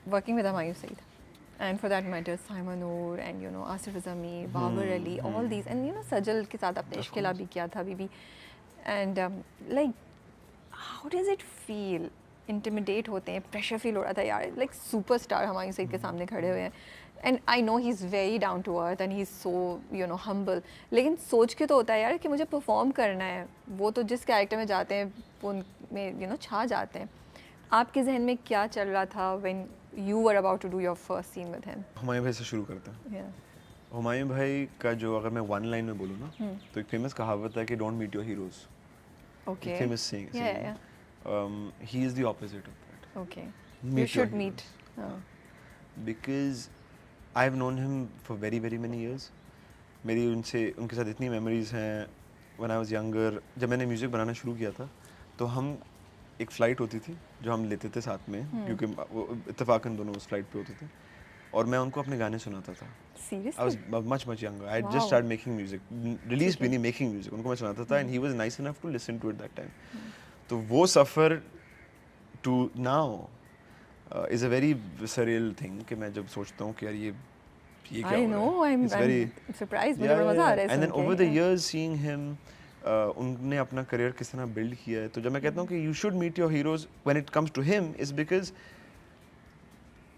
working with Humayun Saeed. And for that matter, Saima Noor and Asif Azami, Babar Ali, all these, and Sajal के साथ अपने इश्क भी किया था बीबी. And like, how does it feel? Intimidate होते हैं, pressure feel हो रहा था यार, like superstar हुमायूं सईद के सामने खड़े हुए हैं. And I know he's very down to earth and he's so humble. लेकिन सोच के तो होता है यार कि मुझे perform करना है. वो तो जिस character में जाते हैं वो उनमें छा जाते हैं. आपके जहन में क्या चल रहा था when you were about to do your first scene with him? Humayun भाई से शुरू करते हैं. Yeah. हुमायूं भाई का जो अगर मैं one line में बोलूँ ना, तो एक famous कहावत है कि don't meet your heroes. Okay. Famous saying. Yeah. He is the opposite of that. Okay. Meet You should your meet. Because I've known him for very very many years. मेरी उनके साथ इतनी memories हैं. When I was younger, जब मैंने music बनाना शुरू किया था, तो हम एक फ्लाइट होती थी जो हम लेते थे साथ में, क्योंकि वो इत्तेफाकन दोनों उस फ्लाइट पे होते थे, और मैं उनको अपने गाने सुनाता था. Seriously? I was much younger. I had just started making music. Release भी नहीं, making music. उनको मैं सुनाता था, and he was nice enough to listen to it that time. तो वो सफ़र to now is a very surreal thing कि मैं जब सोचता हूँ कि यार ये क्या हो रहा है. I know. I'm surprised. मुझे बड़ा मज़ा आ रहा है. And then over the years seeing him, उनने अपना करियर किस तरह बिल्ड किया है, तो जब मैं कहता हूँ कि you should meet your heroes when it comes to him is because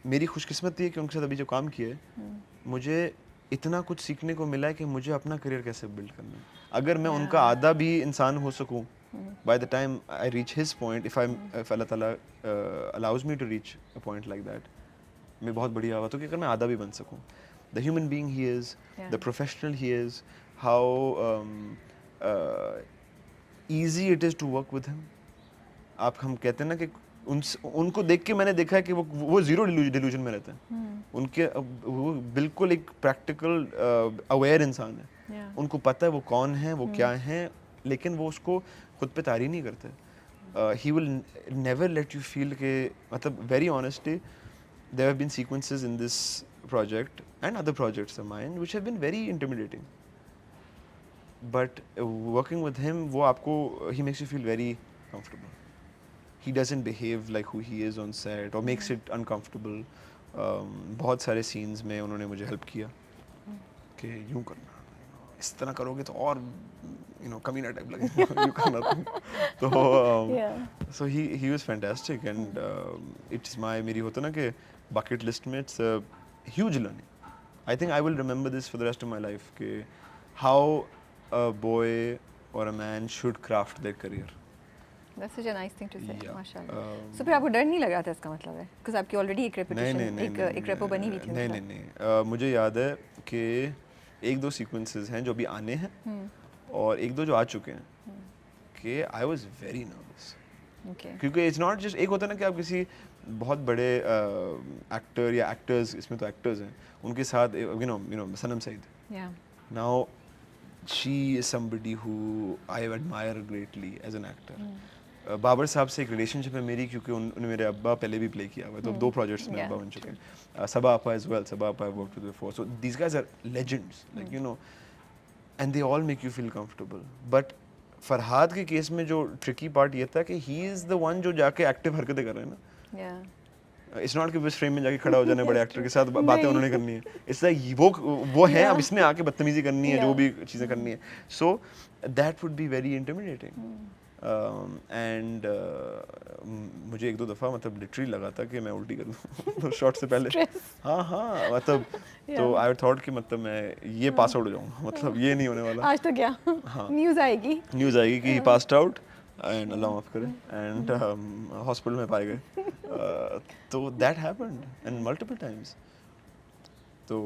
मेरी खुशकिस्मती है कि उनके साथ अभी जो काम किया है, मुझे इतना कुछ सीखने को मिला है कि मुझे अपना करियर कैसे बिल्ड करना है. अगर मैं उनका आधा भी इंसान हो सकूं, by the time I reach his point, if Allah Ta'ala allows me to reach a point like that, मैं बहुत बढ़िया हुआ तो कि अगर मैं आधा भी बन सकूं, the human being he is, the professional he is, how easy it is to work with him. हम कहते हैं ना कि उनको देख के मैंने देखा है कि वो जीरो डिल्यूजन में रहते हैं. उनके वो बिल्कुल एक प्रैक्टिकल अवेयर इंसान है. उनको पता है वो कौन है, वो क्या है, लेकिन वो उसको खुद पे तारी नहीं करते. He will never let you feel के मतलब very honestly there have been sequences in this project and other projects of mine which have been very intimidating. But working with him, वो आपको he makes you feel very comfortable. He doesn't behave like who he is on set or makes it uncomfortable. बहुत सारे scenes में उन्होंने मुझे help किया कि यूँ करना, इस तरह करोगे तो और कमीना टाइप लगेगा, यूँ करना तो so he was fantastic and it's मेरी होता ना कि bucket list में it's a huge learning. I think I will remember this for the rest of my life कि how a boy or a man should craft their career. That's such a nice thing to say. Yeah. माशाल्लाह. So फिर आपको डर नहीं लगा था इसका मतलब है? Because आपकी already एक reputation, एक रेपो बनी हुई थी. नहीं. मुझे याद है कि एक दो sequences हैं जो अभी आने हैं और एक दो जो आ चुके हैं कि I was very nervous. Okay. क्योंकि it's not just एक होता है ना कि आप किसी बहुत बड़े एक्टर या एक्टर्स, इसमें तो एक्टर्स हैं, उनके साथ सनम Saeed. Yeah. Now she is somebody who I admire greatly as an actor. Babar साहब से एक रिलेशनशिप है मेरी क्योंकि उन्होंने मेरे अब्बा पहले भी प्ले किया हुआ है, तो 2 प्रोजेक्ट्स में अब्बा बन चुके हैं. सबा आपा as well. Sabah Appa I've worked with before. So these guys are legends, like and they all make you feel comfortable. But Farhad के केस में जो ट्रिकी पार्ट ये था कि he is the one जो जाके एक्टिव हरकतें कर रहे हैं ना. Yeah. It's not कि बस फ्रेम में जाके खड़ा हो जाना है बड़े एक्टर के साथ बातें उन्होंने करनी है. It's like वो है, अब इसने आके बदतमीजी करनी है, जो भी चीज़ें करनी है. So that would be very intimidating. And मुझे एक दो दफ़ा मतलब लिटरली लगा था कि मैं उल्टी कर दूँ शॉट से पहले. हाँ मतलब तो I thought कि मतलब मैं ये पास आउट हो जाऊँगा, मतलब ये नहीं होने वाला. आज तो क्या न्यूज़ आएगी कि he passed out and अल्लाह माफ़ करे and हॉस्पिटल में पाए गए. तो that happened and multiple times. तो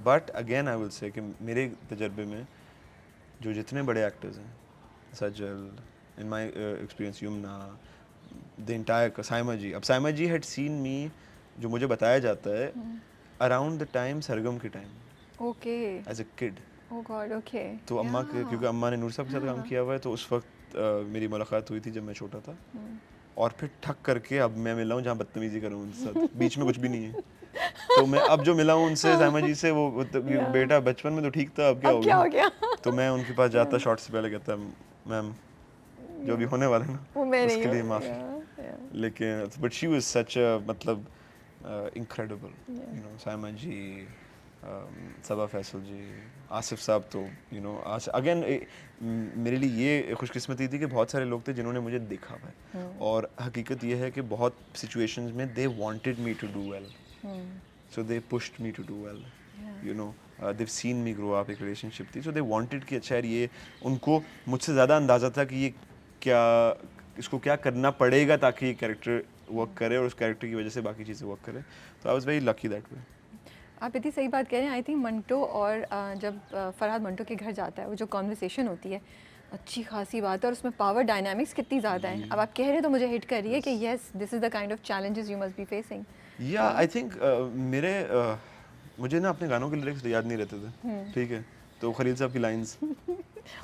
but again I will say कि मेरे तजर्बे में जो जितने बड़े एक्टर्स हैं, सजल, in my experience Yumna, the entire Saima ji. अब Saima ji had seen me, जो मुझे बताया जाता है, around the time सरगम के time. Okay. As a kid. Oh God, okay. तो अम्मा के क्योंकि अम्मा ने नूर साहब के साथ काम किया हुआ है, तो उस वक्त मेरी मुलाकात हुई थी जब मैं छोटा था. और फिर ठक करके अब मैं मिला हूँ जहाँ बदतमीजी कर रहा हूँ उनके साथ, बीच में कुछ भी नहीं है. तो मैं अब जो मिला हूँ उनसे साइमा जी से, वो बेटा बचपन में तो ठीक था, अब क्या हो गया. तो मैं उनके पास जाता शॉट से पहले, कहता मैम जो भी होने वाला है ना उसके लिए माफ़ी. लेकिन बट शी वाज सच अ मतलब incredible. You know, साइमा जी, सबा फैसल जी, आसिफ साहब तो you know again मेरे लिए ये खुशकिस्मती थी कि बहुत सारे लोग थे जिन्होंने मुझे देखा है और हकीकत ये है कि बहुत situations में they wanted me to do well, so they pushed me to do well. You know, they've seen me grow up, एक relationship थी, so they wanted कि अच्छा यार ये उनको मुझसे ज़्यादा अंदाज़ा था कि ये क्या इसको क्या करना पड़ेगा ताकि ये कैरेक्टर वर्क करे और उस कैरेक्टर की वजह से बाकी चीज़ें वर्क करे. तो I was very lucky that way. आप इतनी सही बात कह रहे हैं. आई थिंक मंटो और जब फरहाद मंटो के घर जाता है वो जो कॉन्वर्सेशन होती है अच्छी खासी बात है और उसमें पावर डायनामिक्स कितनी ज़्यादा है. अब आप कह रहे हैं तो मुझे हिट कर रही है कि yes this is the kind of challenges you must be facing. या आई थिंक मेरे मुझे ना अपने गानों के लिरिक्स याद नहीं रहते थे. ठीक है, तो खलील साहब की लाइंस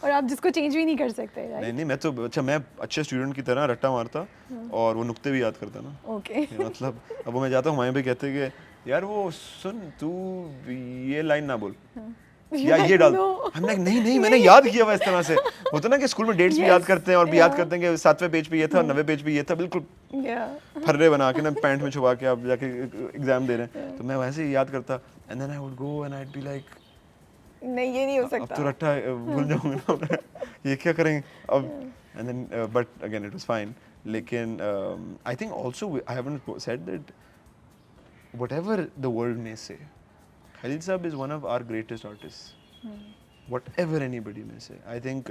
और आप जिसको चेंज भी नहीं कर सकते. नहीं नहीं, मैं तो अच्छा मैं अच्छे स्टूडेंट की तरह रट्टा मारता और वो नुक्ते भी याद करता ना. ओके. मतलब अब वो मैं जाता हूँ वहीं पे कहते कि यार वो सुन तू ये लाइन ना बोल या ये डाल. हम लाइक नहीं नहीं मैंने याद किया हुआ इस तरह से. होता ना कि स्कूल में डेट्स भी याद करते हैं और भी याद करते हैं कि 7वें पेज पे ये था 9वें पेज पे ये था. बिल्कुल फर्रे बना के ना पैंट में छुपा के आप जाके एग्जाम दे रहे हैं. तो मैं वैसे ही याद करता and then I would go and I would be like नहीं ये नहीं हो सकता. अब तो रट्टा भूल जाऊंगा ना. ये क्या करेंगे अब. And then but again it was fine. लेकिन I think also I haven't said that whatever the world may say, Khalil Saab is one of our greatest artists. Whatever anybody may say, I think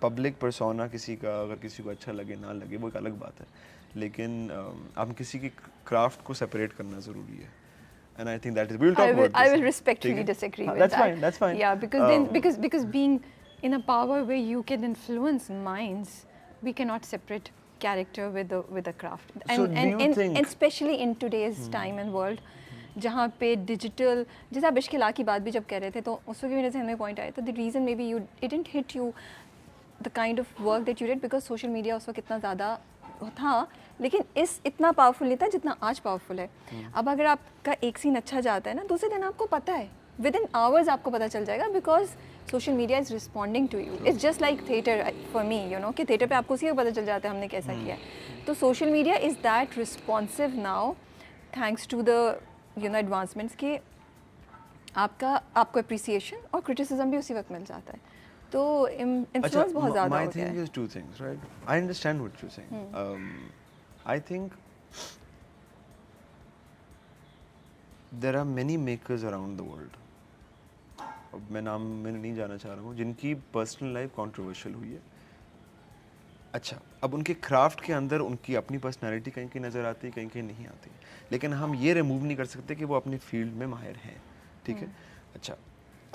public persona किसी का अगर किसी को अच्छा लगे ना लगे वो एक अलग बात है. लेकिन हम किसी की craft को separate करना ज़रूरी है. And I think that is we'll talk about this. I will respectfully disagree with that's that. Fine, that's fine. Yeah, because then because being in a power where you can influence minds, we cannot separate character with the craft. And especially in today's time and world, जहाँ पे digital जैसे आप इश्क की बात भी जब कह रहे थे तो उस वक्त मेरे ज़हन में पॉइंट आया था the reason may be you it didn't hit you the kind of work that you did because social media उस वक्त इतना ज़्यादा था लेकिन इतना पावरफुल नहीं था जितना आज पावरफुल है. अब अगर आपका एक सीन अच्छा जाता है ना दूसरे दिन आपको पता है विद इन आवर्स आपको पता चल जाएगा because social media is responding to you. It's just like theatre for me you know कि थिएटर पे आपको उसी का पता चल जाता है हमने कैसा किया है. तो social media is that responsive now thanks to the you know advancements के आपको अप्रिसिएशन और क्रिटिसिज्म भी उसी वक्त मिल जाता है. तो इन्फ्लुएंस बहुत ज़्यादा हो गया है. My thing is two things, right? I understand what you're saying. I think there are many makers around the world. अब मैं नाम में नहीं जाना चाह रहा हूँ जिनकी पर्सनल लाइफ कंट्रोवर्शियल हुई है. अच्छा अब उनके क्राफ्ट के अंदर उनकी अपनी पर्सनालिटी कहीं कहीं नज़र आती है कहीं कहीं नहीं आती. लेकिन हम ये रिमूव नहीं कर सकते कि वो अपनी फील्ड में माहिर हैं. ठीक है. अच्छा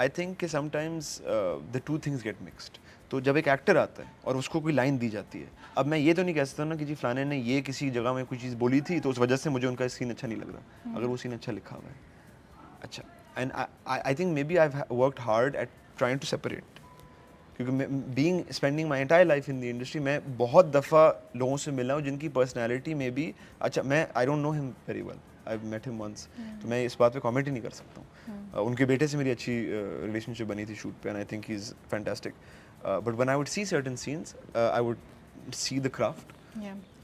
आई थिंक कि sometimes the two things get mixed. तो जब एक एक्टर आता है और उसको कोई लाइन दी जाती है, अब मैं ये तो नहीं कह सकता ना कि जी फलाने ने ये किसी जगह में कोई चीज़ बोली थी तो उस वजह से मुझे उनका सीन अच्छा नहीं लग रहा अगर वो सीन अच्छा लिखा हुआ है. अच्छा and I think maybe I have worked hard at trying to separate क्योंकि being spending my entire life in the industry मैं बहुत दफ़ा लोगों से मिला हूँ जिनकी पर्सनैलिटी में भी अच्छा मैं I don't know him very well. I met him once तो मैं इस बात पे कमेंट ही नहीं कर सकता हूँ. उनके बेटे से मेरी अच्छी रिलेशनशिप बनी थी शूट पे and I think he is fantastic. But when I would see certain scenes I would see the craft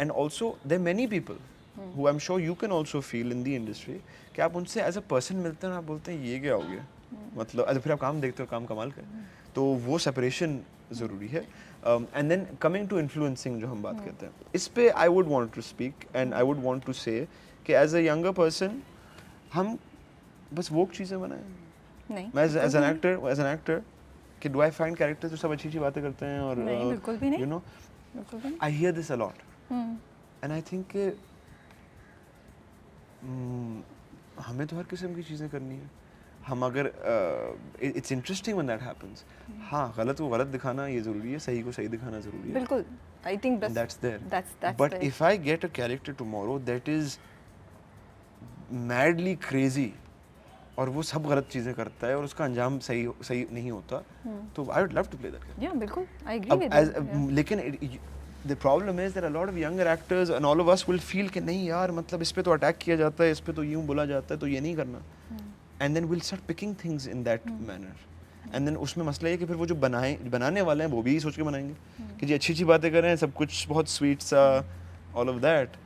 and also there many people who I am sure you can also feel in the industry कि आप उनसे as a person मिलते हैं आप बोलते हैं ये क्या हो गया मतलब फिर आप काम देखते हो काम कमाल का. तो वो सेपरेशन ज़रूरी है. And then coming to influencing जो हम बात करते हैं इस पे I would want to speak and I would want to say कि एज अ यंगर पर्सन हम बस वो चीज़ें बनाएं. नहीं मैं एज एन एक्टर कि डू आई फाइंड कैरेक्टर्स जो सब अच्छी बातें करते हैं और बिल्कुल भी नहीं. You know I hear this a lot and I think कि हमें तो हर किस्म की चीज़ें करनी है. हम अगर it's interesting when that happens. हाँ गलत को गलत दिखाना ये ज़रूरी है सही को सही दिखाना ज़रूरी है. बिल्कुल I think that's there. But if I get a character tomorrow that is madly crazy और वो सब गलत चीज़ें करता है और उसका अंजाम सही नहीं होता तो I would love to play that character. या बिल्कुल आई एग्री विद दैट. लेकिन the problem is that a lot of younger actors and all of us will feel कि नहीं यार मतलब इस पे तो अटैक किया जाता है इस पे तो यूँ बोला जाता है तो ये नहीं करना. And then we'll start picking things in that manner. And then उसमें मसला ये कि फिर वो जो बनाने वाले हैं वो भी सोच के बनाएंगे कि जी अच्छी बातें करें सब कुछ बहुत स्वीट सा all of that.